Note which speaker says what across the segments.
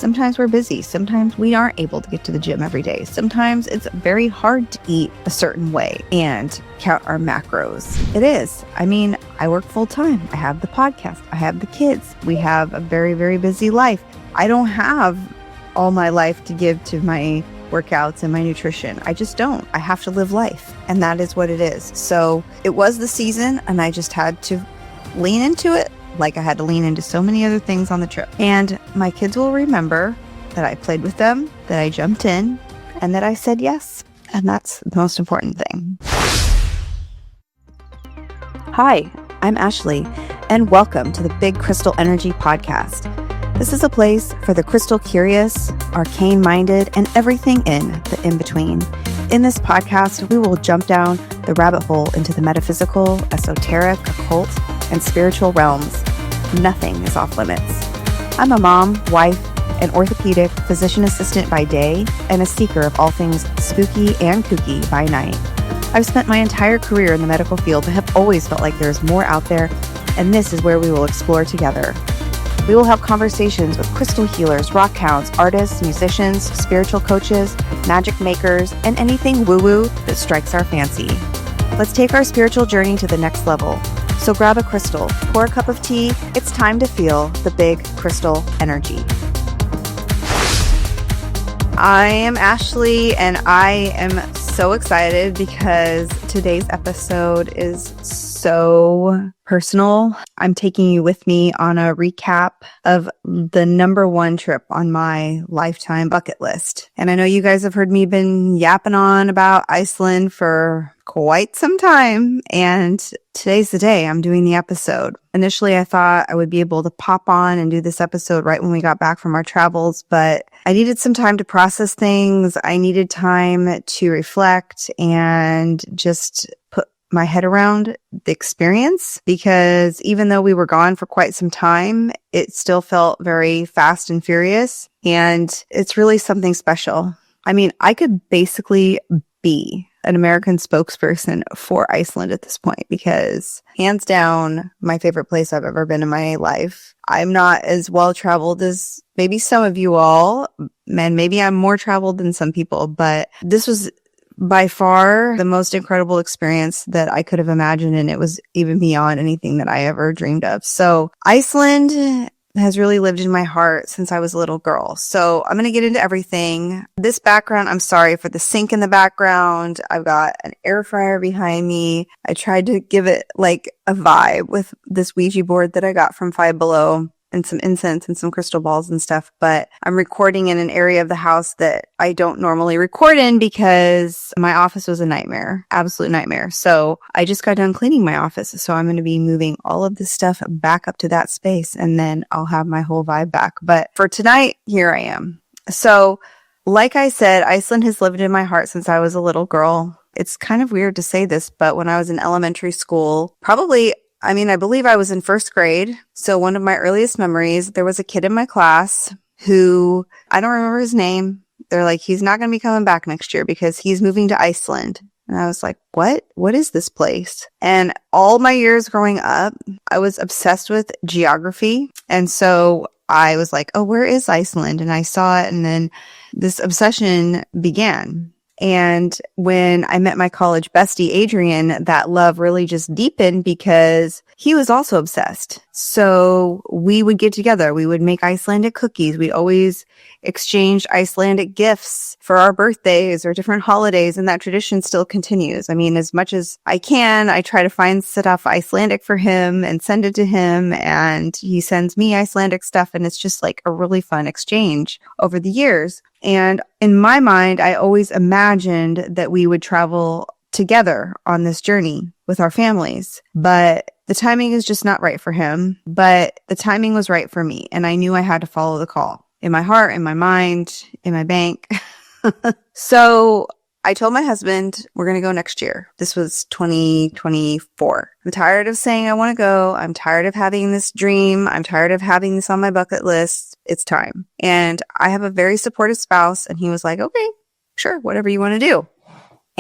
Speaker 1: Sometimes we're busy. Sometimes we aren't able to get to the gym every day. Sometimes it's very hard to eat a certain way and count our macros. It is. I mean, I work full time. I have the podcast. I have the kids. We have a very, very busy life. I don't have all my life to give to my workouts and my nutrition. I just don't. I have to live life. And that is what it is. So it was the season and I just had to lean into it. Like I had to lean into so many other things on the trip. And my kids will remember that I played with them, that I jumped in, and that I said yes. And that's the most important thing. Hi, I'm Ashleigh, and welcome to the Big Crystal Energy Podcast. This is a place for the crystal curious, arcane-minded, and everything in the in-between. In this podcast, we will jump down the rabbit hole into the metaphysical, esoteric, occult, and spiritual realms. Nothing is off limits. I'm a mom, wife, an orthopedic physician assistant by day, and a seeker of all things spooky and kooky by night. I've spent my entire career in the medical field, but have always felt like there's more out there, and this is where we will explore together. We will have conversations with crystal healers, rock hounds, artists, musicians, spiritual coaches, magic makers, and anything woo-woo that strikes our fancy. Let's take our spiritual journey to the next level. So grab a crystal, pour a cup of tea. It's time to feel the big crystal energy. I am Ashleigh, and I am so excited because today's episode is so personal. I'm taking you with me on a recap of the number one trip on my lifetime bucket list. And I know you guys have heard me been yapping on about Iceland for quite some time. And today's the day I'm doing the episode. Initially, I thought I would be able to pop on and do this episode right when we got back from our travels, but I needed some time to process things. I needed time to reflect and just put my head around the experience, because even though we were gone for quite some time, it still felt very fast and furious. And it's really something special. I mean, I could basically be an American spokesperson for Iceland at this point, because hands down, my favorite place I've ever been in my life. I'm not as well traveled as maybe some of you all, and maybe I'm more traveled than some people, but this was by far the most incredible experience that I could have imagined, and it was even beyond anything that I ever dreamed of. So Iceland has really lived in my heart since I was a little girl. So I'm going to get into everything. This background, I'm sorry for the sink in the background. I've got an air fryer behind me. I tried to give it like a vibe with this Ouija board that I got from Five Below, and some incense and some crystal balls and stuff. But I'm recording in an area of the house that I don't normally record in because my office was a nightmare, absolute nightmare. So I just got done cleaning my office. So I'm going to be moving all of this stuff back up to that space, and then I'll have my whole vibe back. But for tonight, here I am. So like I said, Iceland has lived in my heart since I was a little girl. It's kind of weird to say this, but when I was in elementary school, I believe I was in first grade. So one of my earliest memories, there was a kid in my class who, I don't remember his name. They're like, he's not going to be coming back next year because he's moving to Iceland. And I was like, what? What is this place? And all my years growing up, I was obsessed with geography. And so I was like, oh, where is Iceland? And I saw it, and then this obsession began. And when I met my college bestie, Adrian, that love really just deepened because he was also obsessed. So we would get together. We would make Icelandic cookies. We always exchanged Icelandic gifts for our birthdays or different holidays. And that tradition still continues. I mean, as much as I can, I try to find stuff Icelandic for him and send it to him. And he sends me Icelandic stuff. And it's just like a really fun exchange over the years. And in my mind, I always imagined that we would travel together on this journey with our families. But the timing is just not right for him. But the timing was right for me. And I knew I had to follow the call in my heart, in my mind, in my bank. So I told my husband, we're going to go next year. This was 2024. I'm tired of saying I want to go. I'm tired of having this dream. I'm tired of having this on my bucket list. It's time. And I have a very supportive spouse. And he was like, okay, sure, whatever you want to do.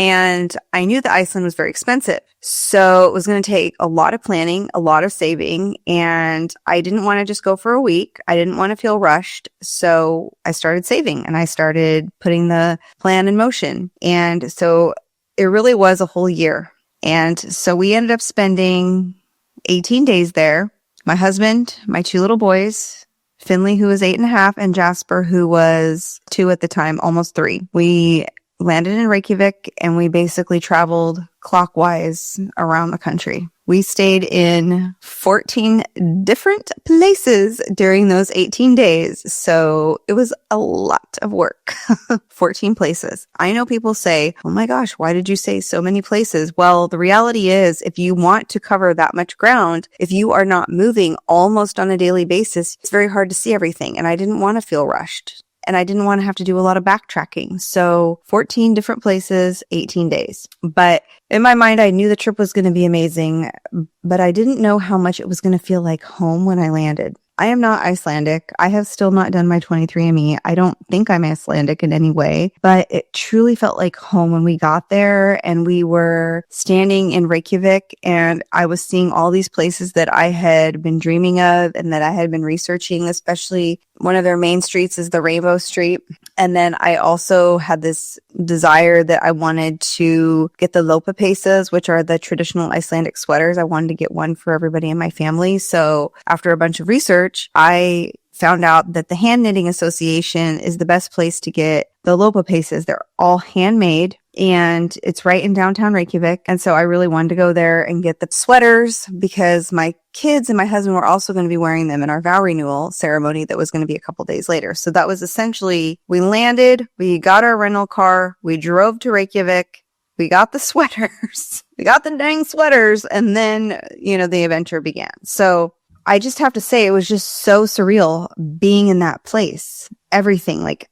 Speaker 1: And I knew that Iceland was very expensive. So it was going to take a lot of planning, a lot of saving, and I didn't want to just go for a week. I didn't want to feel rushed. So I started saving and I started putting the plan in motion. And so it really was a whole year. And so we ended up spending 18 days there. My husband, my 2 little boys, Finley, who was 8.5, and Jasper, who was 2 at the time, almost 3. We landed in Reykjavik and we basically traveled clockwise around the country. We stayed in 14 different places during those 18 days. So it was a lot of work. 14 places. I know people say, oh my gosh, why did you say so many places? Well, the reality is if you want to cover that much ground, if you are not moving almost on a daily basis, it's very hard to see everything. And I didn't want to feel rushed. And I didn't want to have to do a lot of backtracking. So 14 different places, 18 days. But in my mind, I knew the trip was going to be amazing, but I didn't know how much it was going to feel like home when I landed. I am not Icelandic. I have still not done my 23andMe. I don't think I'm Icelandic in any way, but it truly felt like home when we got there and we were standing in Reykjavik and I was seeing all these places that I had been dreaming of and that I had been researching, especially one of their main streets is the Rainbow Street. And then I also had this desire that I wanted to get the lopapesas, which are the traditional Icelandic sweaters. I wanted to get one for everybody in my family. So after a bunch of research, I found out that the Hand Knitting Association is the best place to get the lopapesas. They're all handmade and it's right in downtown Reykjavik. And so I really wanted to go there and get the sweaters because my kids and my husband were also going to be wearing them in our vow renewal ceremony that was going to be a couple days later. So that was essentially, we landed, we got our rental car, we drove to Reykjavik, we got the sweaters, we got the dang sweaters, and then, the adventure began. So I just have to say, it was just so surreal being in that place. Everything, like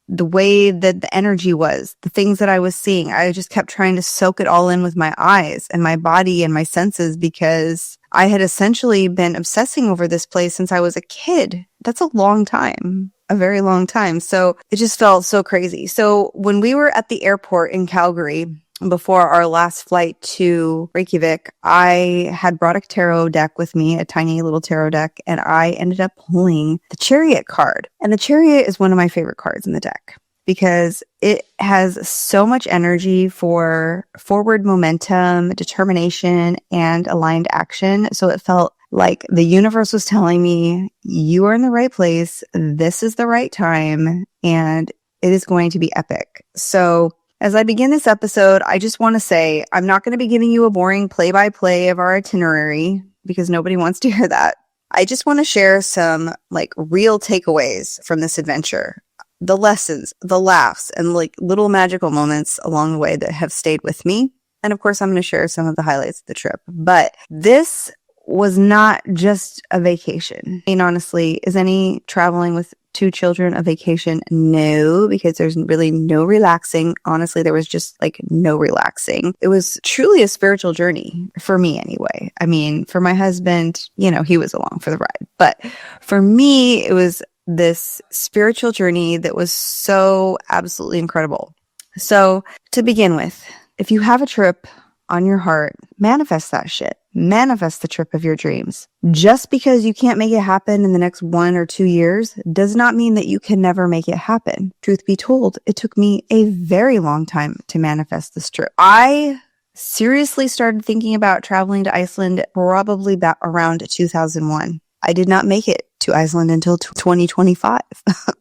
Speaker 1: the way that the energy was, the things that I was seeing, I just kept trying to soak it all in with my eyes and my body and my senses because I had essentially been obsessing over this place since I was a kid. That's a long time, a very long time. So it just felt so crazy. So when we were at the airport in Calgary, before our last flight to Reykjavik, I had brought a tarot deck with me, a tiny little tarot deck, and I ended up pulling the Chariot card. And the Chariot is one of my favorite cards in the deck because it has so much energy for forward momentum, determination, and aligned action. So it felt like the universe was telling me, you are in the right place, this is the right time, and it is going to be epic. So as I begin this episode, I just want to say I'm not going to be giving you a boring play-by-play of our itinerary because nobody wants to hear that. I just want to share some real takeaways from this adventure, the lessons, the laughs, and little magical moments along the way that have stayed with me. And of course, I'm going to share some of the highlights of the trip. But this was not just a vacation. I mean, honestly, is any traveling with 2 children a vacation? No, because there's really no relaxing. Honestly, there was just no relaxing. It was truly a spiritual journey for me anyway. I mean, for my husband, he was along for the ride. But for me, it was this spiritual journey that was so absolutely incredible. So to begin with, if you have a trip on your heart, manifest that shit. Manifest the trip of your dreams. Just because you can't make it happen in the next 1 or 2 years does not mean that you can never make it happen. Truth be told, it took me a very long time to manifest this trip. I seriously started thinking about traveling to Iceland probably around 2001. I did not make it to Iceland until 2025.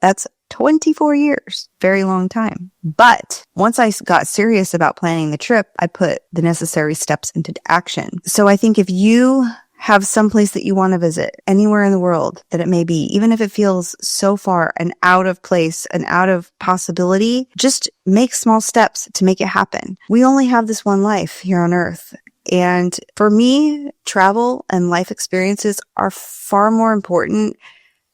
Speaker 1: That's 24 years. Very long time. But once I got serious about planning the trip, I put the necessary steps into action. So I think if you have some place that you want to visit, anywhere in the world that it may be, even if it feels so far and out of place and out of possibility, just make small steps to make it happen. We only have this one life here on Earth. And for me, travel and life experiences are far more important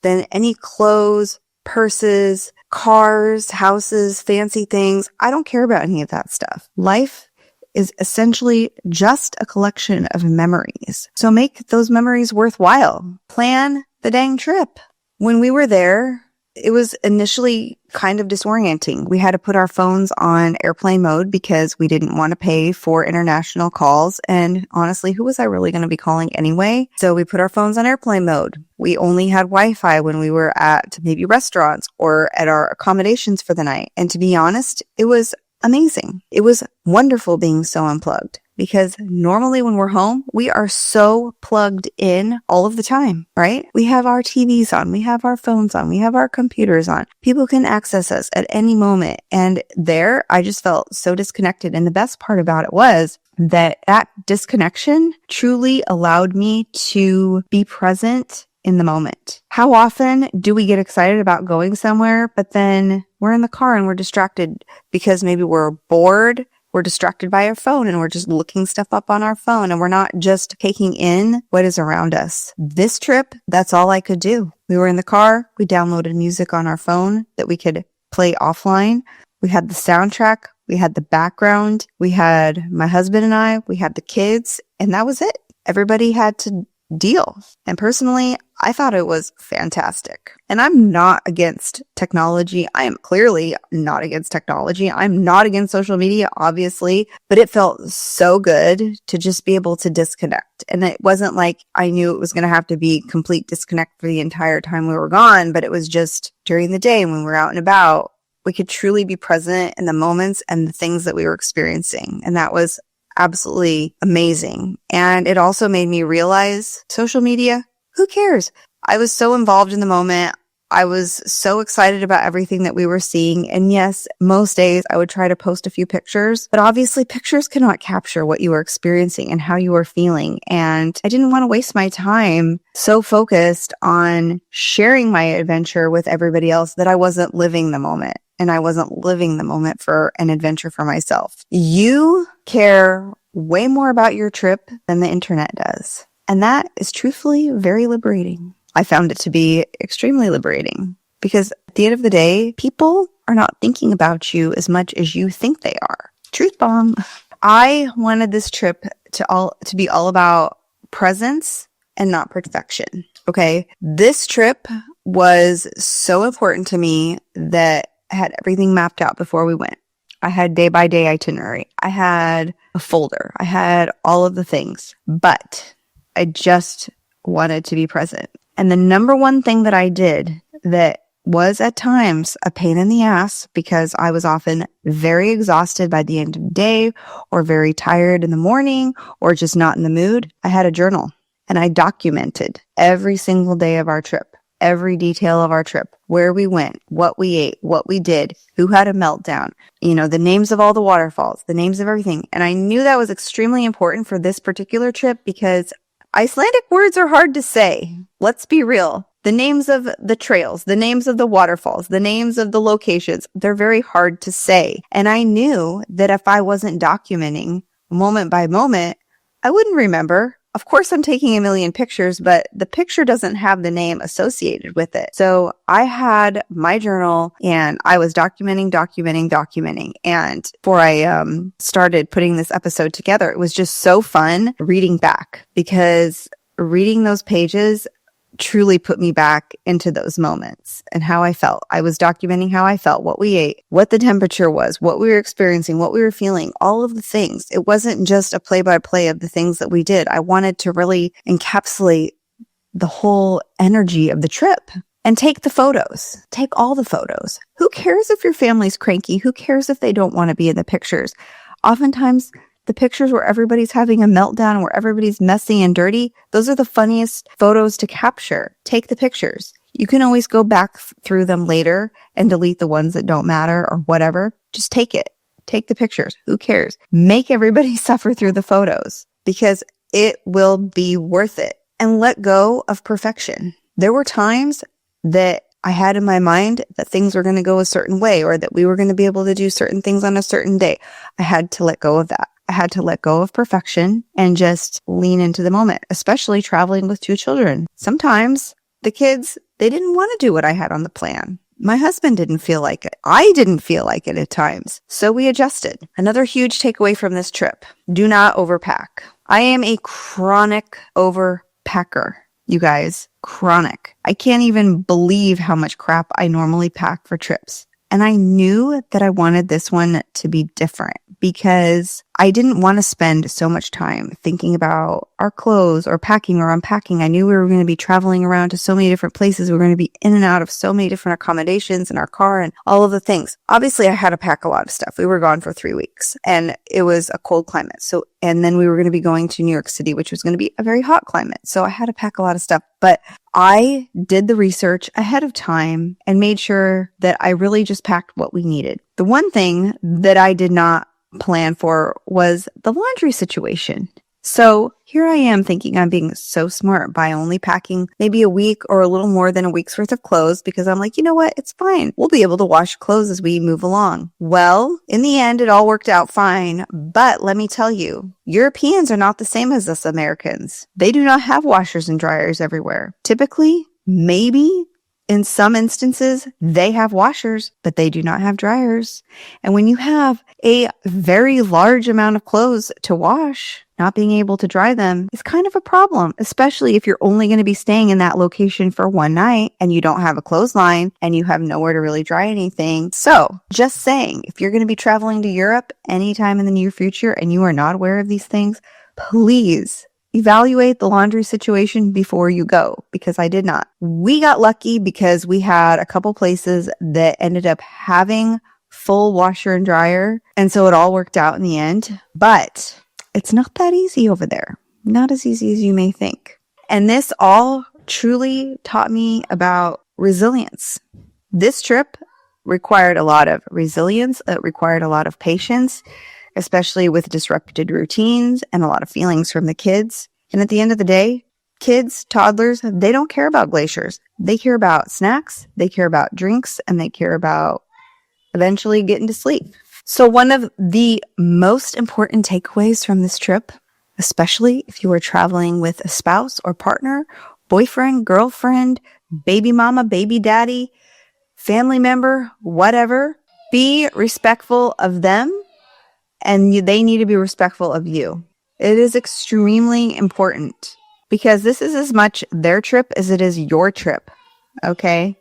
Speaker 1: than any clothes, purses, cars, houses, fancy things. I don't care about any of that stuff. Life is essentially just a collection of memories. So make those memories worthwhile. Plan the dang trip. When we were there, it was initially kind of disorienting. We had to put our phones on airplane mode because we didn't want to pay for international calls. And honestly, who was I really going to be calling anyway? So we put our phones on airplane mode. We only had Wi-Fi when we were at maybe restaurants or at our accommodations for the night. And to be honest, it was amazing. It was wonderful being so unplugged. Because normally when we're home, we are so plugged in all of the time, right? We have our TVs on, we have our phones on, we have our computers on. People can access us at any moment. And there, I just felt so disconnected. And the best part about it was that disconnection truly allowed me to be present in the moment. How often do we get excited about going somewhere, but then we're in the car and we're distracted because maybe we're bored? We're distracted by our phone and we're just looking stuff up on our phone and we're not just taking in what is around us. This trip, that's all I could do. We were in the car. We downloaded music on our phone that we could play offline. We had the soundtrack. We had the background. We had my husband and I. We had the kids, and that was it. Everybody had to deal. And personally, I thought it was fantastic. And I'm not against technology. I am clearly not against technology. I'm not against social media, obviously, but it felt so good to just be able to disconnect. And it wasn't like I knew it was going to have to be complete disconnect for the entire time we were gone, but it was just during the day when we were out and about, we could truly be present in the moments and the things that we were experiencing. And that was absolutely amazing. And it also made me realize social media, who cares? I was so involved in the moment. I was so excited about everything that we were seeing. And yes, most days I would try to post a few pictures, but obviously pictures cannot capture what you were experiencing and how you were feeling. And I didn't want to waste my time so focused on sharing my adventure with everybody else that I wasn't living the moment. And I wasn't living the moment for an adventure for myself. You care way more about your trip than the internet does. And that is truthfully very liberating. I found it to be extremely liberating because at the end of the day, people are not thinking about you as much as you think they are. Truth bomb. I wanted this trip to be all about presence and not perfection. Okay. This trip was so important to me that I had everything mapped out before we went. I had day by day itinerary. I had a folder. I had all of the things, but I just wanted to be present. And the number one thing that I did that was at times a pain in the ass because I was often very exhausted by the end of the day or very tired in the morning or just not in the mood, I had a journal and I documented every single day of our trip. Every detail of our trip, where we went, what we ate, what we did, who had a meltdown, the names of all the waterfalls, the names of everything. And I knew that was extremely important for this particular trip because Icelandic words are hard to say. Let's be real. The names of the trails, the names of the waterfalls, the names of the locations, they're very hard to say. And I knew that if I wasn't documenting moment by moment, I wouldn't remember. Of course, I'm taking a million pictures, but the picture doesn't have the name associated with it. So I had my journal and I was documenting. And before I started putting this episode together, it was just so fun reading back because reading those pages truly put me back into those moments and how I felt. I was documenting how I felt, what we ate, what the temperature was, what we were experiencing, what we were feeling, all of the things. It wasn't just a play-by-play of the things that we did. I wanted to really encapsulate the whole energy of the trip and take the photos. Take all the photos. Who cares if your family's cranky? Who cares if they don't want to be in the pictures? Oftentimes, the pictures where everybody's having a meltdown, where everybody's messy and dirty, those are the funniest photos to capture. Take the pictures. You can always go back through them later and delete the ones that don't matter or whatever. Just take it. Take the pictures. Who cares? Make everybody suffer through the photos because it will be worth it. And let go of perfection. There were times that I had in my mind that things were going to go a certain way or that we were going to be able to do certain things on a certain day. I had to let go of that. I had to let go of perfection and just lean into the moment, especially traveling with 2 children. Sometimes the kids, they didn't want to do what I had on the plan. My husband didn't feel like it. I didn't feel like it at times. So we adjusted. Another huge takeaway from this trip. Do not overpack. I am a chronic overpacker. you guys. Chronic. I can't even believe how much crap I normally pack for trips. And I knew that I wanted this one to be different because I didn't want to spend so much time thinking about our clothes or packing or unpacking. I knew we were going to be traveling around to so many different places. We were going to be in and out of so many different accommodations in our car and all of the things. Obviously, I had to pack a lot of stuff. We were gone for 3 weeks and it was a cold climate. And then we were going to be going to New York City, which was going to be a very hot climate. So I had to pack a lot of stuff, but I did the research ahead of time and made sure that I really just packed what we needed. The one thing that I did not plan for was the laundry situation. So here I am thinking I'm being so smart by only packing maybe a week or a little more than a week's worth of clothes because I'm like, you know what? It's fine. We'll be able to wash clothes as we move along. Well, in the end, it all worked out fine. But let me tell you, Europeans are not the same as us Americans. They do not have washers and dryers everywhere. Typically, maybe in some instances, they have washers, but they do not have dryers. And when you have a very large amount of clothes to wash, not being able to dry them is kind of a problem, especially if you're only going to be staying in that location for one night and you don't have a clothesline and you have nowhere to really dry anything. So just saying, if you're going to be traveling to Europe anytime in the near future and you are not aware of these things, please evaluate the laundry situation before you go, because I did not. We got lucky because we had a couple places that ended up having full washer and dryer. And so it all worked out in the end. But it's not that easy over there. Not as easy as you may think. And this all truly taught me about resilience. This trip required a lot of resilience. It required a lot of patience, especially with disrupted routines and a lot of feelings from the kids. And at the end of the day, kids, toddlers, they don't care about glaciers. They care about snacks, they care about drinks, and they care about eventually getting to sleep. So one of the most important takeaways from this trip, especially if you are traveling with a spouse or partner, boyfriend, girlfriend, baby mama, baby daddy, family member, whatever, be respectful of them. And they need to be respectful of you. It is extremely important because this is as much their trip as it is your trip. Okay?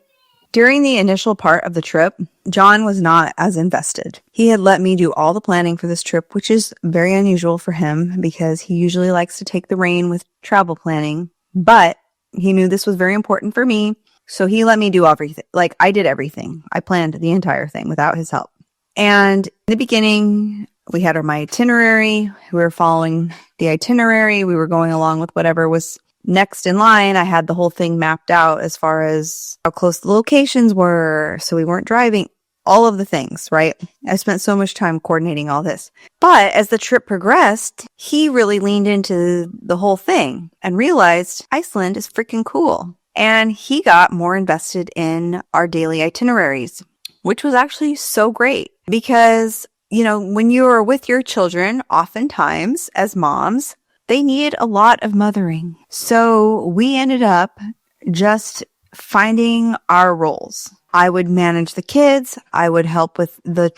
Speaker 1: During the initial part of the trip, John was not as invested. He had let me do all the planning for this trip, which is very unusual for him because he usually likes to take the rein with travel planning. But he knew this was very important for me. So he let me do everything. Like I did everything. I planned the entire thing without his help. And in the beginning, we had my itinerary. We were following the itinerary. We were going along with whatever was next in line. I had the whole thing mapped out as far as how close the locations were. So we weren't driving, all of the things, right? I spent so much time coordinating all this. But as the trip progressed, he really leaned into the whole thing and realized Iceland is freaking cool. And he got more invested in our daily itineraries, which was actually so great because when you are with your children, oftentimes as moms, they need a lot of mothering. So we ended up just finding our roles. I would manage the kids. I would help with the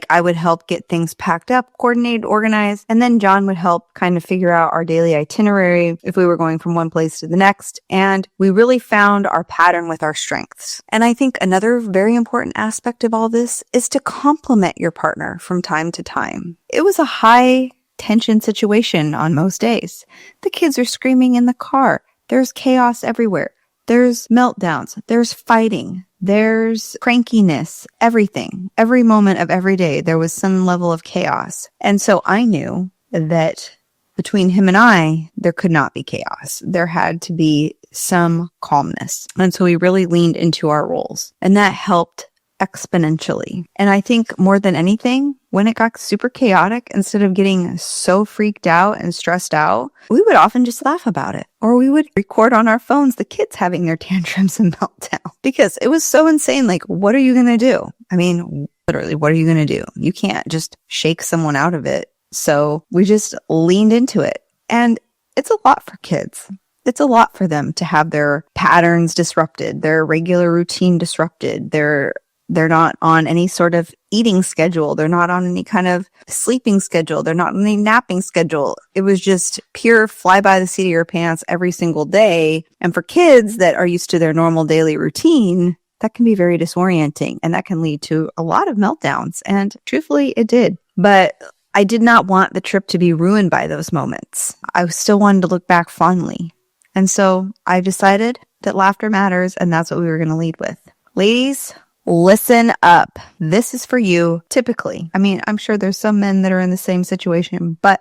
Speaker 1: I would help get things packed up, coordinated, organized. And then John would help kind of figure out our daily itinerary if we were going from one place to the next. And we really found our pattern with our strengths. And I think another very important aspect of all this is to compliment your partner from time to time. It was a high tension situation on most days. The kids are screaming in the car. There's chaos everywhere. There's meltdowns. There's fighting. There's crankiness, everything. Every moment of every day, there was some level of chaos. And so I knew that between him and I, there could not be chaos. There had to be some calmness. And so we really leaned into our roles. And that helped exponentially. And I think more than anything, when it got super chaotic, instead of getting so freaked out and stressed out, we would often just laugh about it. Or we would record on our phones the kids having their tantrums and meltdown because it was so insane. Like, what are you going to do? I mean, literally, what are you going to do? You can't just shake someone out of it. So we just leaned into it. And it's a lot for kids. It's a lot for them to have their patterns disrupted, their regular routine disrupted, their They're not on any sort of eating schedule. They're not on any kind of sleeping schedule. They're not on any napping schedule. It was just pure fly by the seat of your pants every single day. And for kids that are used to their normal daily routine, that can be very disorienting, and that can lead to a lot of meltdowns. And truthfully, it did. But I did not want the trip to be ruined by those moments. I still wanted to look back fondly. And so I decided that laughter matters, and that's what we were going to lead with. Ladies, listen up. This is for you, typically. I mean, I'm sure there's some men that are in the same situation, but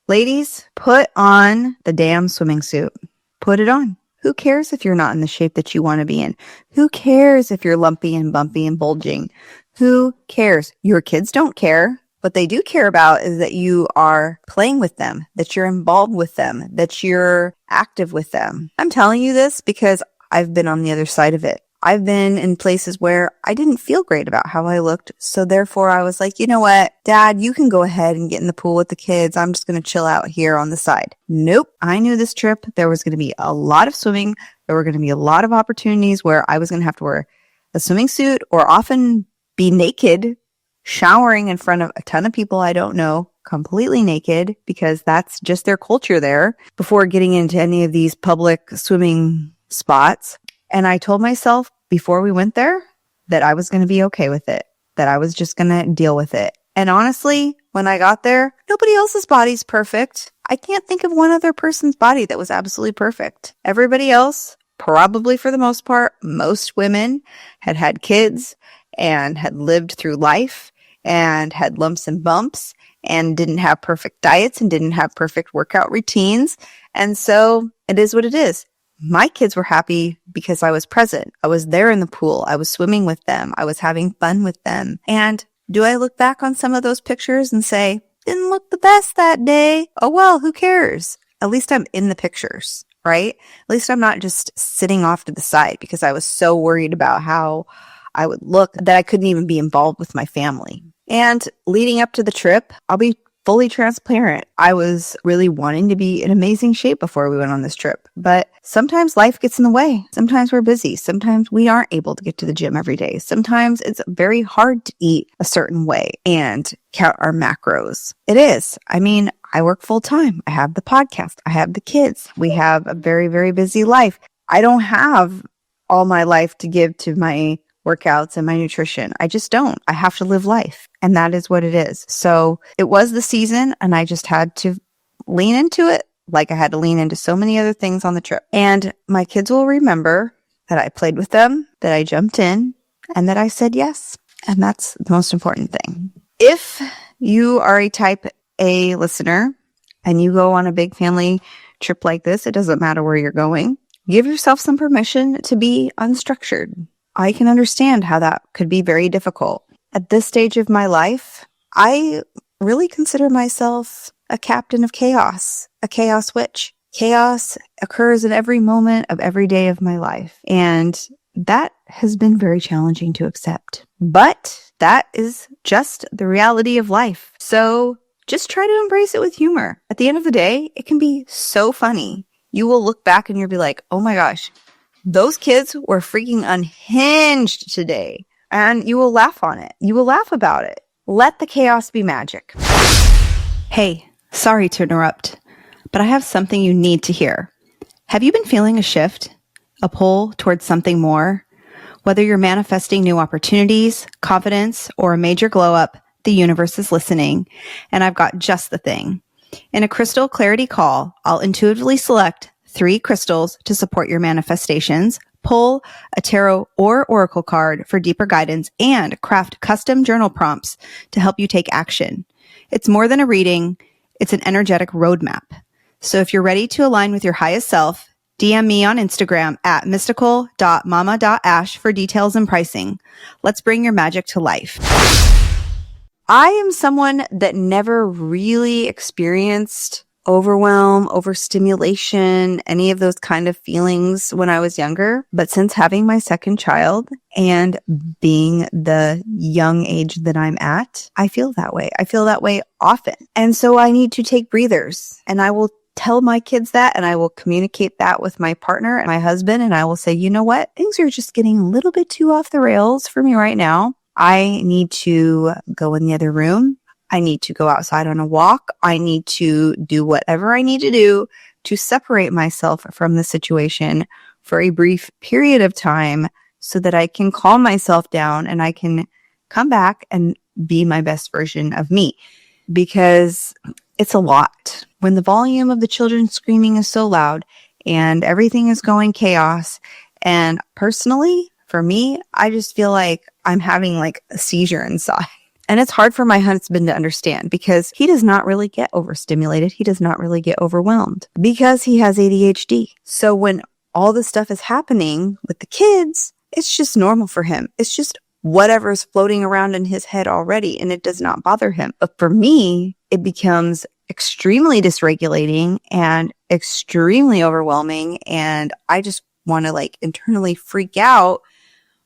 Speaker 1: ladies, put on the damn swimming suit. Put it on. Who cares if you're not in the shape that you want to be in? Who cares if you're lumpy and bumpy and bulging? Who cares? Your kids don't care. What they do care about is that you are playing with them, that you're involved with them, that you're active with them. I'm telling you this because I've been on the other side of it. I've been in places where I didn't feel great about how I looked. So therefore I was like, you know what, Dad, you can go ahead and get in the pool with the kids. I'm just going to chill out here on the side. Nope. I knew this trip, there was going to be a lot of swimming. There were going to be a lot of opportunities where I was going to have to wear a swimming suit or often be naked, showering in front of a ton of people I don't know, completely naked, because that's just their culture there before getting into any of these public swimming spots. And I told myself before we went there that I was going to be okay with it, that I was just going to deal with it. And honestly, when I got there, nobody else's body's perfect. I can't think of one other person's body that was absolutely perfect. Everybody else, probably for the most part, most women had had kids and had lived through life and had lumps and bumps and didn't have perfect diets and didn't have perfect workout routines. And so it is what it is. My kids were happy because I was present. I was there in the pool. I was swimming with them. I was having fun with them. And do I look back on some of those pictures and say, didn't look the best that day? Oh, well, who cares? At least I'm in the pictures, right? At least I'm not just sitting off to the side because I was so worried about how I would look that I couldn't even be involved with my family. And leading up to the trip, I'll be fully transparent. I was really wanting to be in amazing shape before we went on this trip. But sometimes life gets in the way. Sometimes we're busy. Sometimes we aren't able to get to the gym every day. Sometimes it's very hard to eat a certain way and count our macros. It is. I mean, I work full time. I have the podcast. I have the kids. We have a very, very busy life. I don't have all my life to give to my workouts and my nutrition. I just don't. I have to live life. And that is what it is. So it was the season and I just had to lean into it like I had to lean into so many other things on the trip. And my kids will remember that I played with them, that I jumped in, and that I said yes. And that's the most important thing. If you are a type A listener and you go on a big family trip like this, it doesn't matter where you're going. Give yourself some permission to be unstructured. I can understand how that could be very difficult. At this stage of my life, I really consider myself a captain of chaos, a chaos witch. Chaos occurs in every moment of every day of my life. And that has been very challenging to accept. But that is just the reality of life. So just try to embrace it with humor. At the end of the day, it can be so funny. You will look back and you'll be like, oh my gosh, those kids were freaking unhinged today. And you will laugh on it. You will laugh about it. Let the chaos be magic. Hey, sorry to interrupt, but I have something you need to hear. Have you been feeling a shift, a pull towards something more? Whether you're manifesting new opportunities, confidence, or a major glow up, the universe is listening, and I've got just the thing. In a crystal clarity call, I'll intuitively select 3 crystals to support your manifestations, pull a tarot or oracle card for deeper guidance, and craft custom journal prompts to help you take action. It's more than a reading, it's an energetic roadmap. So if you're ready to align with your highest self, DM me on Instagram at mystical.mama.ash for details and pricing. Let's bring your magic to life. I am someone that never really experienced overwhelm, overstimulation, any of those kind of feelings when I was younger. But since having my second child and being the young age that I'm at, I feel that way. I feel that way often. And so I need to take breathers, and I will tell my kids that, and I will communicate that with my partner and my husband. And I will say, you know what? Things are just getting a little bit too off the rails for me right now. I need to go in the other room. I need to go outside on a walk. I need to do whatever I need to do to separate myself from the situation for a brief period of time so that I can calm myself down and I can come back and be my best version of me, because it's a lot. When the volume of the children screaming is so loud and everything is going chaos. And personally, for me, I just feel like I'm having like a seizure inside. And it's hard for my husband to understand because he does not really get overstimulated. He does not really get overwhelmed because he has ADHD. So when all this stuff is happening with the kids, it's just normal for him. It's just whatever is floating around in his head already, and it does not bother him. But for me, it becomes extremely dysregulating and extremely overwhelming. And I just want to like internally freak out.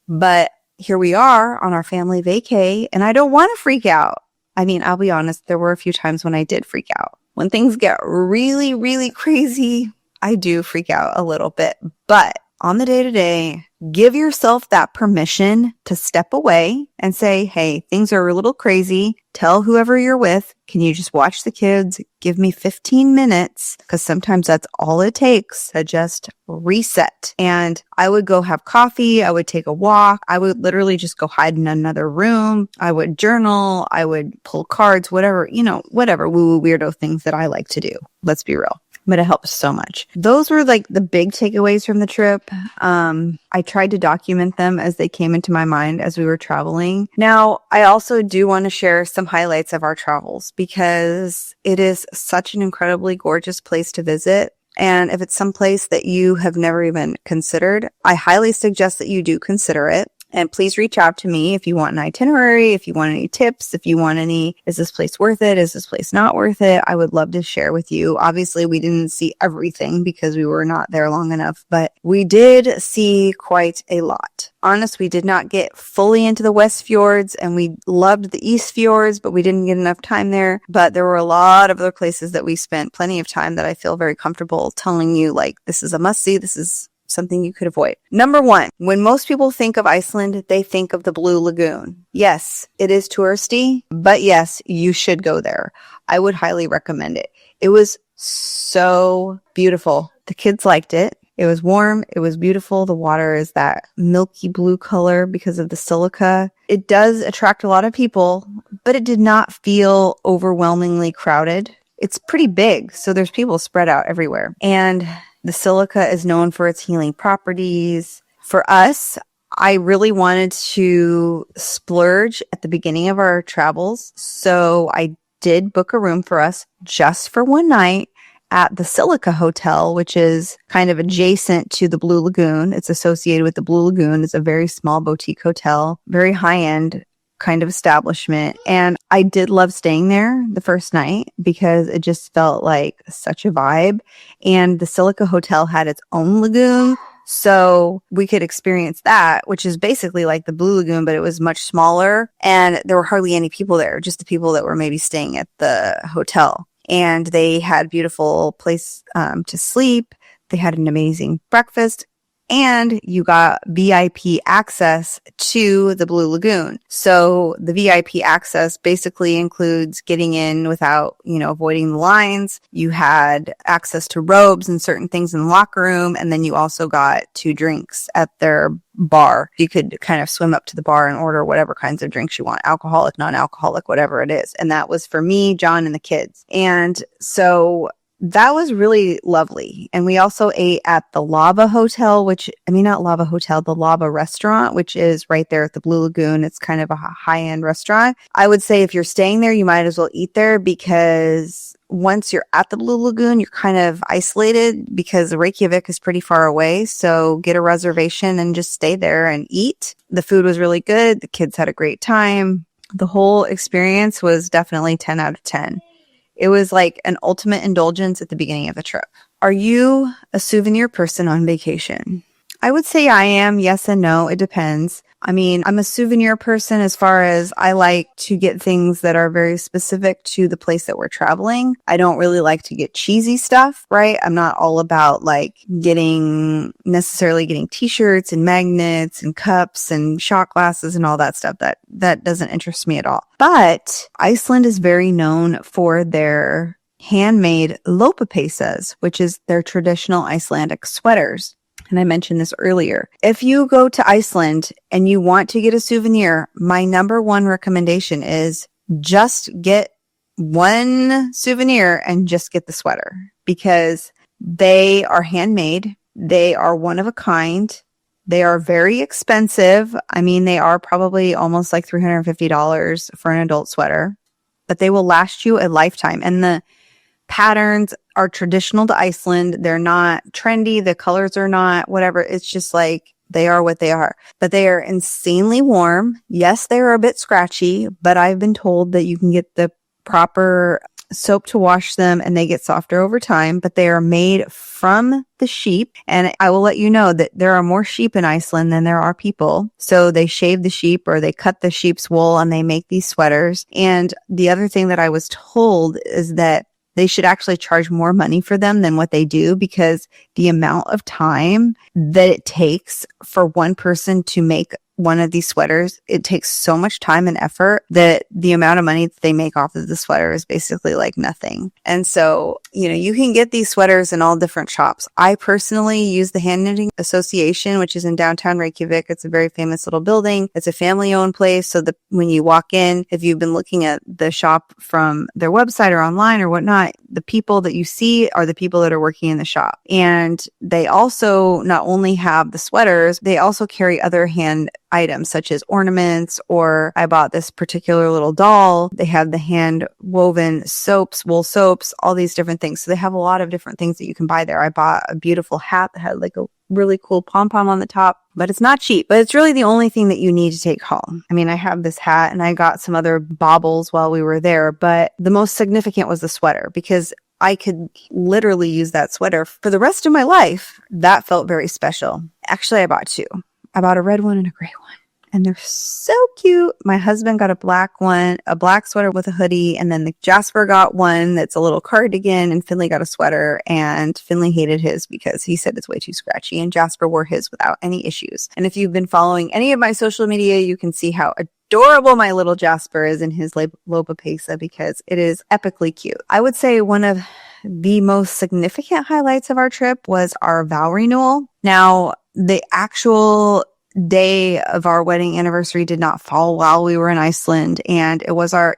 Speaker 1: But here we are on our family vacay, and I don't want to freak out. I mean, I'll be honest, there were a few times when I did freak out. When things get really, really crazy, I do freak out a little bit. But on the day-to-day, give yourself that permission to step away and say, hey, things are a little crazy. Tell whoever you're with, can you just watch the kids? Give me 15 minutes, because sometimes that's all it takes to just reset. And I would go have coffee. I would take a walk. I would literally just go hide in another room. I would journal. I would pull cards, whatever, whatever woo-woo weirdo things that I like to do. Let's be real. But it helps so much. Those were like the big takeaways from the trip. I tried to document them as they came into my mind as we were traveling. Now, I also do want to share some highlights of our travels because it is such an incredibly gorgeous place to visit. And if it's some place that you have never even considered, I highly suggest that you do consider it. And please reach out to me if you want an itinerary, if you want any tips, if you want any, is this place worth it? Is this place not worth it? I would love to share with you. Obviously, we didn't see everything because we were not there long enough, but we did see quite a lot. Honest, we did not get fully into the West Fjords, and we loved the East Fjords, but we didn't get enough time there. But there were a lot of other places that we spent plenty of time that I feel very comfortable telling you, like, this is a must-see. This is something you could avoid. Number one, when most people think of Iceland, they think of the Blue Lagoon. Yes, it is touristy, but yes, you should go there. I would highly recommend it. It was so beautiful. The kids liked it. It was warm. It was beautiful. The water is that milky blue color because of the silica. It does attract a lot of people, but it did not feel overwhelmingly crowded. It's pretty big, so there's people spread out everywhere. And the silica is known for its healing properties. For us, I really wanted to splurge at the beginning of our travels. So I did book a room for us just for one night at the Silica Hotel, which is kind of adjacent to the Blue Lagoon. It's associated with the Blue Lagoon. It's a very small boutique hotel, very high-end kind of establishment. And I did love staying there the first night because it just felt like such a vibe. And the Silica Hotel had its own lagoon, so we could experience that, which is basically like the Blue Lagoon, but it was much smaller. And there were hardly any people there, just the people that were maybe staying at the hotel. And they had a beautiful place to sleep. They had an amazing breakfast. And you got VIP access to the Blue Lagoon. So the VIP access basically includes getting in without, avoiding the lines. You had access to robes and certain things in the locker room. And then you also got 2 drinks at their bar. You could kind of swim up to the bar and order whatever kinds of drinks you want, alcoholic, non-alcoholic, whatever it is. And that was for me, John, and the kids. And so that was really lovely. And we also ate at the Lava Hotel, the Lava Restaurant, which is right there at the Blue Lagoon. It's kind of a high-end restaurant. I would say if you're staying there, you might as well eat there because once you're at the Blue Lagoon, you're kind of isolated because Reykjavik is pretty far away. So get a reservation and just stay there and eat. The food was really good. The kids had a great time. The whole experience was definitely 10 out of 10. It was like an ultimate indulgence at the beginning of the trip. Are you a souvenir person on vacation? I would say I am. Yes and no. It depends. I mean, I'm a souvenir person as far as I like to get things that are very specific to the place that we're traveling. I don't really like to get cheesy stuff, right? I'm not all about like necessarily getting t-shirts and magnets and cups and shot glasses and all that stuff. That doesn't interest me at all. But Iceland is very known for their handmade lopapesas, which is their traditional Icelandic sweaters. And I mentioned this earlier. If you go to Iceland and you want to get a souvenir, my number one recommendation is just get one souvenir and just get the sweater, because they are handmade. They are one of a kind. They are very expensive. I mean, they are probably almost like $350 for an adult sweater, but they will last you a lifetime. And the patterns are traditional to Iceland. They're not trendy. The colors are not whatever. It's just like they are what they are. But they are insanely warm. Yes, they are a bit scratchy, but I've been told that you can get the proper soap to wash them and they get softer over time. But they are made from the sheep. And I will let you know that there are more sheep in Iceland than there are people. So they shave the sheep or they cut the sheep's wool and they make these sweaters. And the other thing that I was told is that they should actually charge more money for them than what they do, because the amount of time that it takes for one person to make one of these sweaters, it takes so much time and effort that the amount of money that they make off of the sweater is basically like nothing. And so, you can get these sweaters in all different shops. I personally use the Hand Knitting Association, which is in downtown Reykjavik. It's a very famous little building. It's a family-owned place. So when you walk in, if you've been looking at the shop from their website or online or whatnot, the people that you see are the people that are working in the shop. And they also not only have the sweaters, they also carry other hand items such as ornaments, or I bought this particular little doll. They have the hand woven soaps, wool soaps, all these different things. So they have a lot of different things that you can buy there. I bought a beautiful hat that had like a really cool pom-pom on the top, but it's not cheap, but it's really the only thing that you need to take home. I mean, I have this hat and I got some other baubles while we were there, but the most significant was the sweater, because I could literally use that sweater for the rest of my life. That felt very special. Actually, I bought two. I bought a red one and a gray one, and they're so cute. My husband got a black one, a black sweater with a hoodie, and then Jasper got one that's a little cardigan, and Finley got a sweater, and Finley hated his because he said it's way too scratchy, and Jasper wore his without any issues. And if you've been following any of my social media, you can see how adorable my little Jasper is in his lopapesa, because it is epically cute. I would say one of the most significant highlights of our trip was our vow renewal. Now, the actual day of our wedding anniversary did not fall while we were in Iceland, and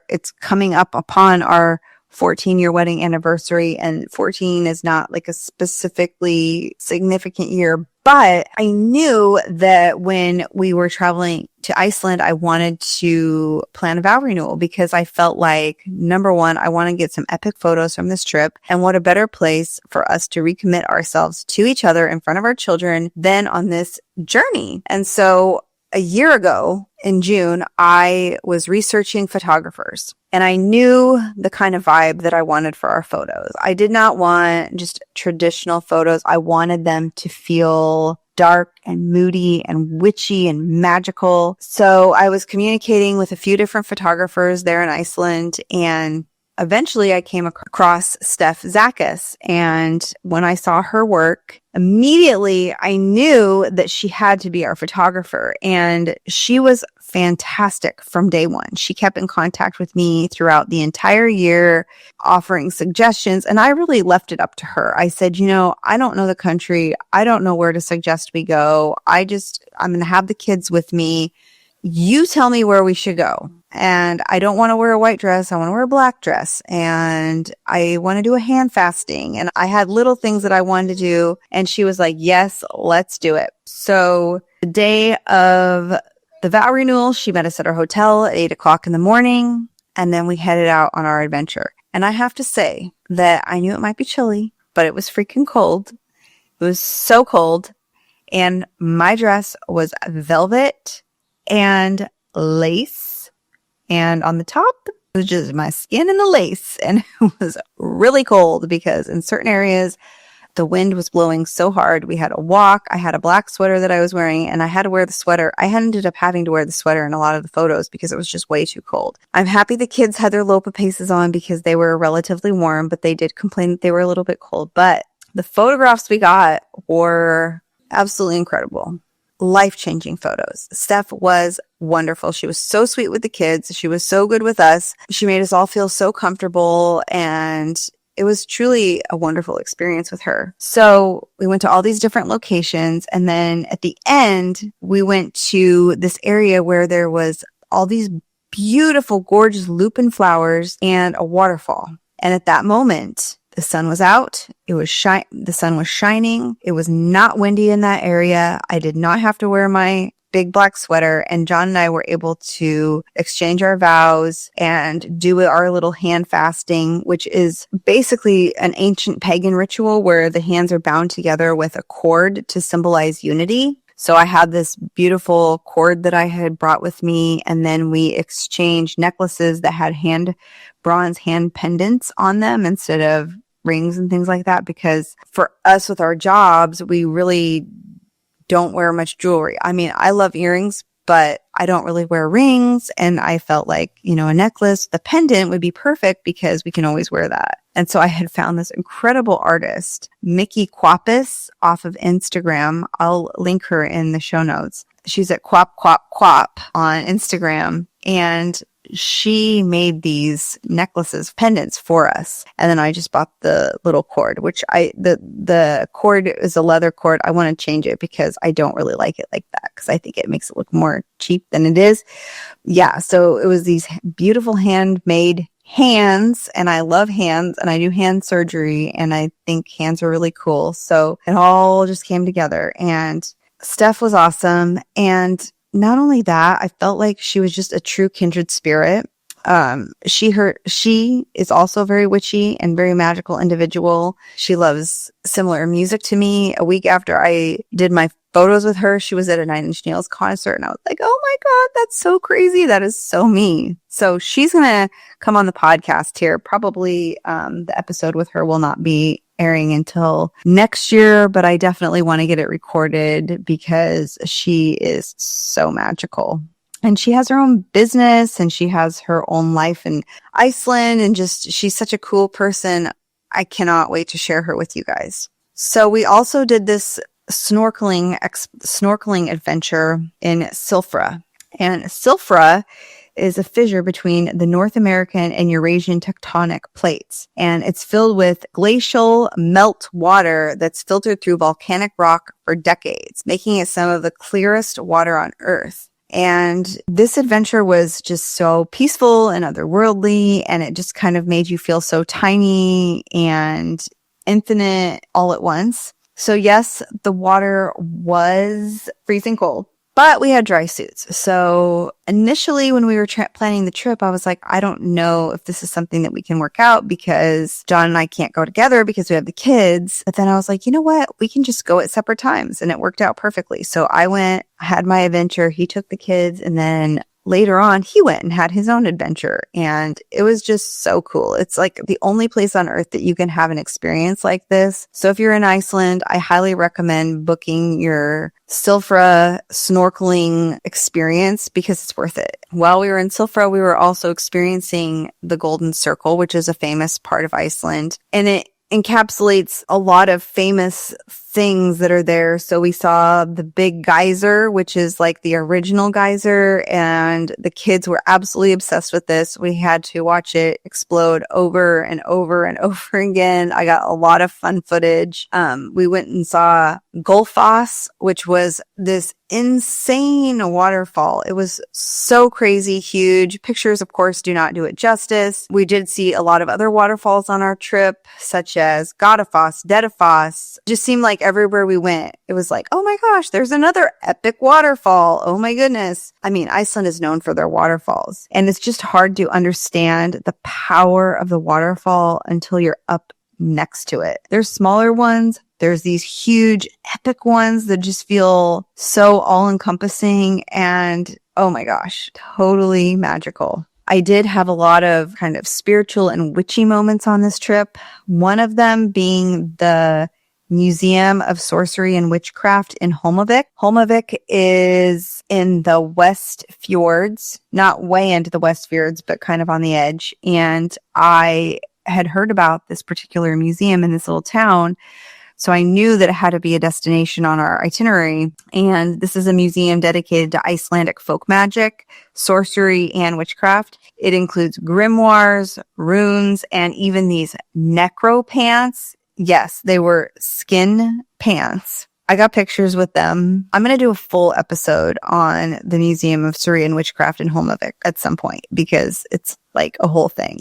Speaker 1: it's coming up upon our 14-year wedding anniversary, and 14 is not like a specifically significant year, but I knew that when we were traveling to Iceland, I wanted to plan a vow renewal, because I felt like, number one, I want to get some epic photos from this trip, and what a better place for us to recommit ourselves to each other in front of our children than on this journey. And so a year ago in June, I was researching photographers, and I knew the kind of vibe that I wanted for our photos. I did not want just traditional photos. I wanted them to feel dark and moody and witchy and magical. So I was communicating with a few different photographers there in Iceland, and eventually I came across Steph Zakis. And when I saw her work, immediately I knew that she had to be our photographer. And she was fantastic from day one. She kept in contact with me throughout the entire year, offering suggestions. And I really left it up to her. I said, I don't know the country. I don't know where to suggest we go. I'm going to have the kids with me. You tell me where we should go. And I don't want to wear a white dress. I want to wear a black dress. And I want to do a hand fasting. And I had little things that I wanted to do. And she was like, yes, let's do it. So the day of the vow renewal, she met us at our hotel at 8:00 in the morning. And then we headed out on our adventure. And I have to say that I knew it might be chilly, but it was freaking cold. It was so cold. And my dress was velvet and lace, and on the top it was just my skin and the lace, and it was really cold because in certain areas The wind was blowing so hard. We had a walk. I had a black sweater that I was wearing, and I had to wear the sweater. I ended up having to wear the sweater in a lot of the photos because it was just way too cold. I'm happy the kids had their Lopa Paces on because they were relatively warm, but they did complain that they were a little bit cold. But the photographs we got were absolutely incredible. Life-changing photos. Steph was wonderful. She was so sweet with the kids. She was so good with us. She made us all feel so comfortable, and it was truly a wonderful experience with her. So we went to all these different locations, and then at the end, we went to this area where there was all these beautiful, gorgeous lupin flowers and a waterfall. And at that moment, the sun was out. The sun was shining. It was not windy in that area. I did not have to wear my big black sweater, and John and I were able to exchange our vows and do our little hand fasting, which is basically an ancient pagan ritual where the hands are bound together with a cord to symbolize unity. So I had this beautiful cord that I had brought with me, and then we exchanged necklaces that had bronze hand pendants on them instead of rings and things like that, because for us with our jobs, we really don't wear much jewelry. I mean, I love earrings, but I don't really wear rings. And I felt like, a necklace, the pendant would be perfect because we can always wear that. And so I had found this incredible artist, Mickey Kwapis, off of Instagram. I'll link her in the show notes. She's at Kwap on Instagram. And she made these necklaces, pendants for us. And then I just bought the little cord, which the cord is a leather cord. I want to change it because I don't really like it like that, because I think it makes it look more cheap than it is. Yeah. So it was these beautiful handmade hands, and I love hands, and I do hand surgery, and I think hands are really cool. So it all just came together, and Steph was awesome. And not only that, I felt like she was just a true kindred spirit. She is also a very witchy and very magical individual. She loves similar music to me. A week after I did my photos with her, she was at a Nine Inch Nails concert, and I was like, oh my God, that's so crazy. That is so me. So she's going to come on the podcast here. Probably the episode with her will not be airing until next year, but I definitely want to get it recorded because she is so magical. And she has her own business, and she has her own life in Iceland, and just, she's such a cool person. I cannot wait to share her with you guys. So we also did this snorkeling adventure in Silfra. And Silfra is a fissure between the North American and Eurasian tectonic plates. And it's filled with glacial melt water that's filtered through volcanic rock for decades, making it some of the clearest water on Earth. And this adventure was just so peaceful and otherworldly, and it just kind of made you feel so tiny and infinite all at once. So yes, the water was freezing cold, but we had dry suits. So initially when we were planning the trip, I was like, I don't know if this is something that we can work out because John and I can't go together because we have the kids. But then I was like, you know what? We can just go at separate times. And it worked out perfectly. So I went, I had my adventure. He took the kids, and then later on, he went and had his own adventure, and it was just so cool. It's like the only place on Earth that you can have an experience like this. So if you're in Iceland, I highly recommend booking your Silfra snorkeling experience because it's worth it. While we were in Silfra, we were also experiencing the Golden Circle, which is a famous part of Iceland, and it encapsulates a lot of famous things that are there. So we saw the big geyser, which is like the original geyser, and the kids were absolutely obsessed with this. We had to watch it explode over and over and over again. I got a lot of fun footage. We went and saw Gulfoss, which was this insane waterfall. It was so crazy huge. Pictures, of course, do not do it justice. We did see a lot of other waterfalls on our trip, such as Godafoss, Dedafoss. Just seemed like everywhere we went, it was like, oh my gosh, there's another epic waterfall. Oh my goodness. I mean, Iceland is known for their waterfalls, and it's just hard to understand the power of the waterfall until you're up next to it. There's smaller ones. There's these huge epic ones that just feel so all-encompassing, and oh my gosh, totally magical. I did have a lot of kind of spiritual and witchy moments on this trip. One of them being the Museum of Sorcery and Witchcraft in Holmavik. Holmavik is in the West Fjords, not way into the West Fjords, but kind of on the edge. And I had heard about this particular museum in this little town. So I knew that it had to be a destination on our itinerary. And this is a museum dedicated to Icelandic folk magic, sorcery, and witchcraft. It includes grimoires, runes, and even these necro pants. Yes, they were skin pants. I got pictures with them. I'm going to do a full episode on the Museum of Sorcery and Witchcraft in Holmavik at some point because it's like a whole thing.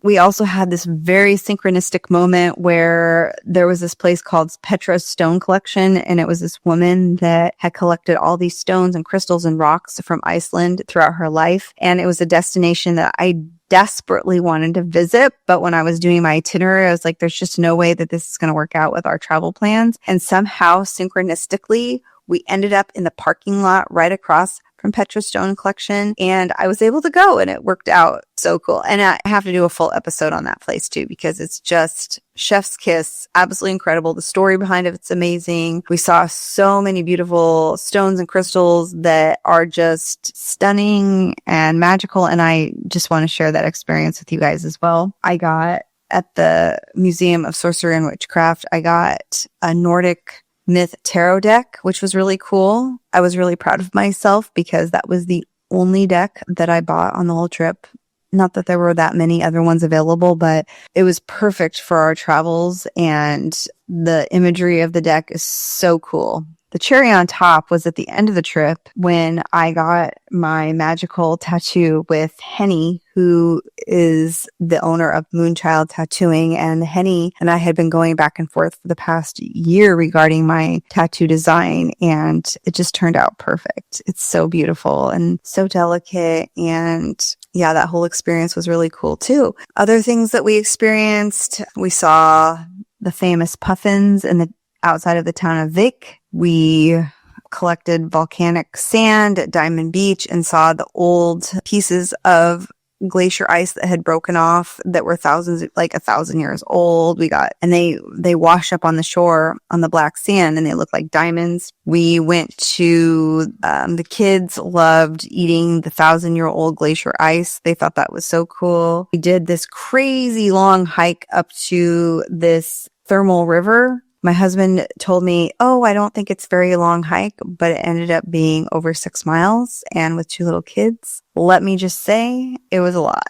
Speaker 1: We also had this very synchronistic moment where there was this place called Petra's Stone Collection, and it was this woman that had collected all these stones and crystals and rocks from Iceland throughout her life. And it was a destination that I desperately wanted to visit. But when I was doing my itinerary, I was like, there's just no way that this is going to work out with our travel plans. And somehow synchronistically, we ended up in the parking lot right across from Petra's Stone Collection, and I was able to go, and it worked out so cool. And I have to do a full episode on that place too, because it's just chef's kiss, absolutely incredible. The story behind it's amazing. We saw so many beautiful stones and crystals that are just stunning and magical, and I just want to share that experience with you guys as well. I got at the Museum of Sorcery and Witchcraft, I got a Nordic Myth tarot deck, which was really cool. I was really proud of myself because that was the only deck that I bought on the whole trip. Not that there were that many other ones available, but it was perfect for our travels, and the imagery of the deck is so cool. The cherry on top was at the end of the trip when I got my magical tattoo with Henny, who is the owner of Moonchild Tattooing. And Henny and I had been going back and forth for the past year regarding my tattoo design, and it just turned out perfect. It's so beautiful and so delicate. And yeah, that whole experience was really cool too. Other things that we experienced, we saw the famous puffins in the outside of the town of Vik. We collected volcanic sand at Diamond Beach and saw the old pieces of glacier ice that had broken off that were like 1,000 years old. And they wash up on the shore on the black sand, and they look like diamonds. We went to, the kids loved eating the 1,000-year-old glacier ice. They thought that was so cool. We did this crazy long hike up to this thermal river. My husband told me, I don't think it's a very long hike, but it ended up being over 6 miles. And with 2 little kids, let me just say, it was a lot.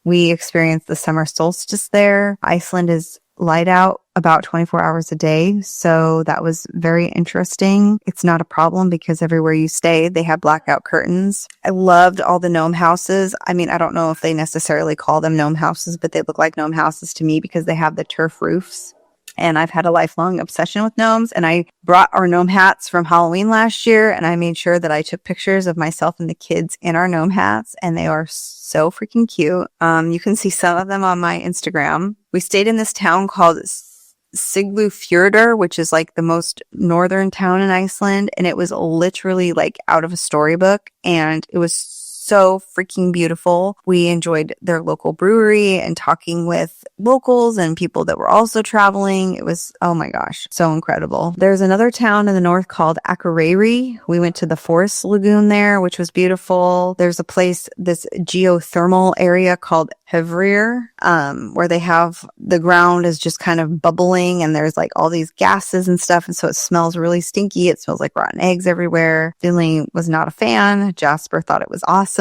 Speaker 1: We experienced the summer solstice there. Iceland is light out about 24 hours a day. So that was very interesting. It's not a problem because everywhere you stay, they have blackout curtains. I loved all the gnome houses. I mean, I don't know if they necessarily call them gnome houses, but they look like gnome houses to me because they have the turf roofs. And I've had a lifelong obsession with gnomes. And I brought our gnome hats from Halloween last year. And I made sure that I took pictures of myself and the kids in our gnome hats. And they are so freaking cute. You can see some of them on my Instagram. We stayed in this town called Siglufjordur, which is like the most northern town in Iceland. And it was literally like out of a storybook. And it was so freaking beautiful. We enjoyed their local brewery and talking with locals and people that were also traveling. It was, oh my gosh, so incredible. There's another town in the north called Akureyri. We went to the forest lagoon there, which was beautiful. There's a place, this geothermal area called Hevrir, where they have the ground is just kind of bubbling and there's like all these gases and stuff. And so it smells really stinky. It smells like rotten eggs everywhere. Finley was not a fan. Jasper thought it was awesome.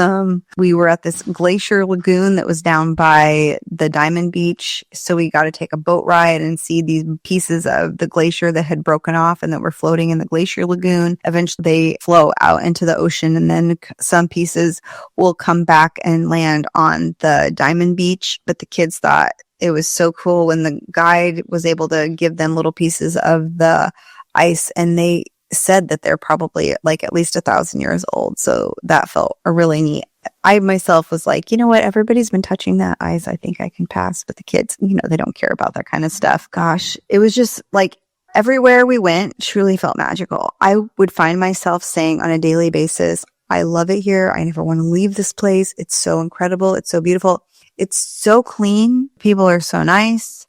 Speaker 1: We were at this glacier lagoon that was down by the Diamond Beach. So we got to take a boat ride and see these pieces of the glacier that had broken off and that were floating in the glacier lagoon. Eventually they flow out into the ocean, and then some pieces will come back and land on the Diamond Beach. But the kids thought it was so cool when the guide was able to give them little pieces of the ice, and they said that they're probably like at least 1,000 years old. So that felt really neat. I myself was like, you know what? Everybody's been touching that ice. I think I can pass. But the kids, they don't care about that kind of stuff. Gosh, it was just like everywhere we went truly felt magical. I would find myself saying on a daily basis, I love it here. I never want to leave this place. It's so incredible. It's so beautiful. It's so clean. People are so nice.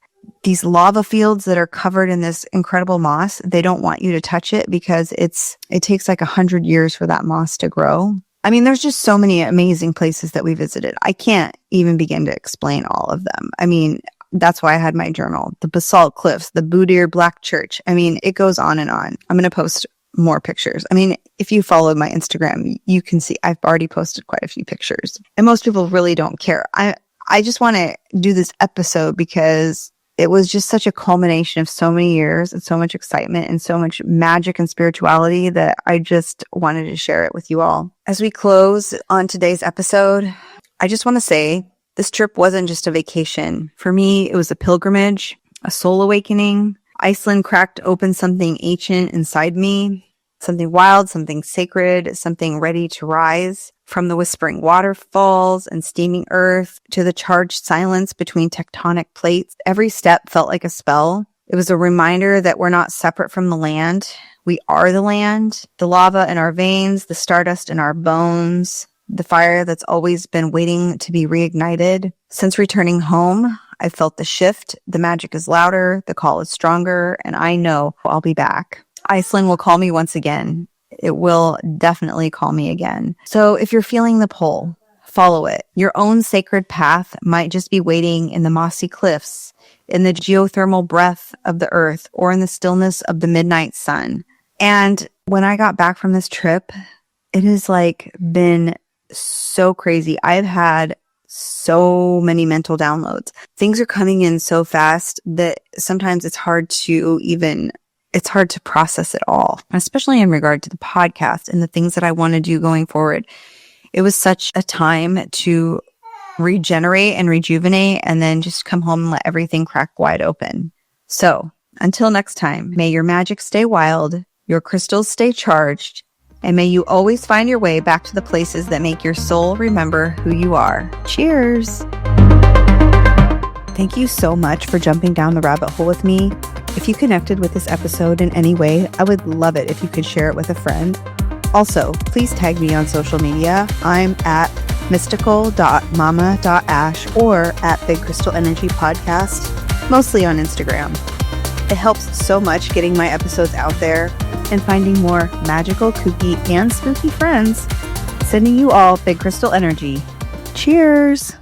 Speaker 1: these lava fields that are covered in this incredible moss. They don't want you to touch it because it takes like 100 years for that moss to grow. I mean, there's just so many amazing places that we visited. I can't even begin to explain all of them. I mean, that's why I had my journal. The basalt cliffs, the Boudir Black Church. I mean, it goes on and on. I'm going to post more pictures. I mean, if you follow my Instagram, you can see I've already posted quite a few pictures. And most people really don't care. I just want to do this episode because it was just such a culmination of so many years and so much excitement and so much magic and spirituality that I just wanted to share it with you all. As we close on today's episode, I just want to say this trip wasn't just a vacation. For me, it was a pilgrimage, a soul awakening. Iceland cracked open something ancient inside me, something wild, something sacred, something ready to rise. From the whispering waterfalls and steaming earth to the charged silence between tectonic plates, every step felt like a spell. It was a reminder that we're not separate from the land. We are the land, the lava in our veins, the stardust in our bones, the fire that's always been waiting to be reignited. Since returning home, I've felt the shift. The magic is louder, the call is stronger, and I know I'll be back. Iceland will call me once again. It will definitely call me again. So if you're feeling the pull, follow it. Your own sacred path might just be waiting in the mossy cliffs, in the geothermal breath of the earth, or in the stillness of the midnight sun. And when I got back from this trip, it has been so crazy. I've had so many mental downloads. Things are coming in so fast that sometimes it's hard to process it all, especially in regard to the podcast and the things that I want to do going forward. It was such a time to regenerate and rejuvenate and then just come home and let everything crack wide open. So until next time, may your magic stay wild, your crystals stay charged, and may you always find your way back to the places that make your soul remember who you are. Cheers! Thank you so much for jumping down the rabbit hole with me. If you connected with this episode in any way, I would love it if you could share it with a friend. Also, please tag me on social media. I'm at mystical.mama.ash or at Big Crystal Energy Podcast, mostly on Instagram. It helps so much getting my episodes out there and finding more magical, kooky, and spooky friends. Sending you all Big Crystal Energy. Cheers!